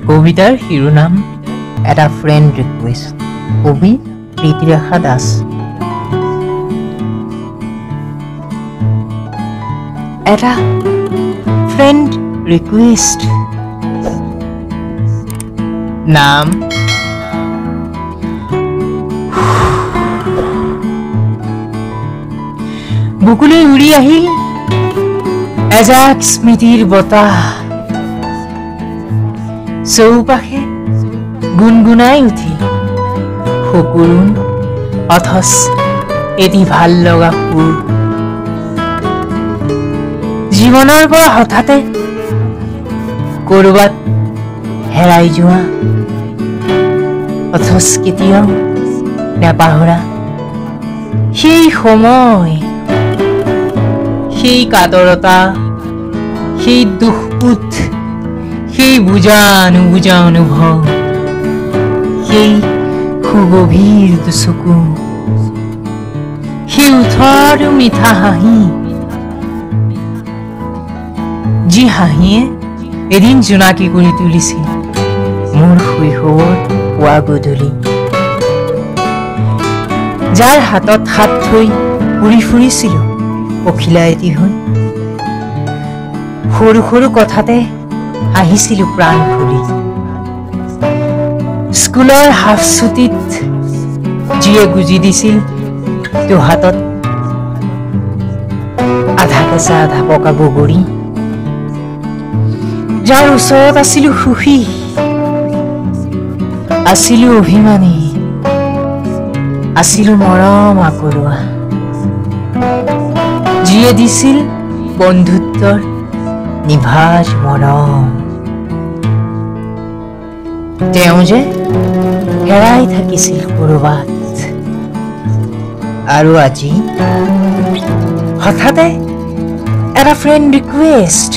কবিতাৰ শিৰোনাম এটা ফ্ৰেণ্ড ৰিকুৱেষ্ট। কবি প্ৰীতিৰেখা দাস। এটা ফ্ৰেণ্ড ৰিকুৱেষ্ট। নাম বুকুলৈ উৰি আহিল এজাক স্মৃতিৰ বতাহ। চৌপাশে গুণগুণাই উঠিল সকুৰুণ অথচ এটি ভাল লগা সুৰ। জীৱনৰ পৰা হঠাতে কৰবাত হেৰাই যোৱা অথচ কেতিয়াও নেপাহৰা সেই সময়, সেই কাতৰতা, সেই দুখবোধ, সেই বুজা নুবুজা অনুভৱ, সেই সুগভীৰ দুচকু, সেই উঠৰ মিঠা হাঁহি, যি হাঁহিয়ে এদিন জোনাকী কৰি তুলিছিল মোৰ শৈশৱৰ পুৱা গধূলি। যাৰ হাতত হাত থৈ ঘূৰি ফুৰিছিলো পখিলা এটি হৈ, সৰু সৰু কথাতে হাঁহিছিলো প্ৰাণ খুলি। স্কুলৰ হাফ ছুটীত যিয়ে গুজি দিছিল দুহাতত আধা কেঁচা আধা পকা বগৰী, যাৰ ওচৰত আছিলো সুখী, আছিলো অভিমানী, আছিলো মৰম আকৰুৱা, যিয়ে দিছিল বন্ধুত্বৰ নিভাঁজ মৰম। তেওঁ যে হেৰাই থাকিছিল কৰবাত, আৰু আজি হঠাতে এটা ফ্ৰেণ্ড ৰিকুৱেষ্ট।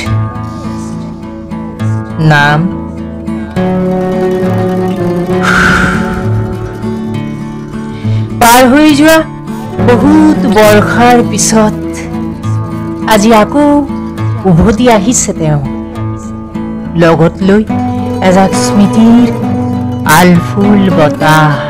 নাম পাৰ হৈ যোৱা বহুত বৰ্ষাৰ পিছত আজি আকৌ উভতি আহিছে তেওঁ, লগত লৈ এজাক স্মৃতিৰ আলফুল বতাহ।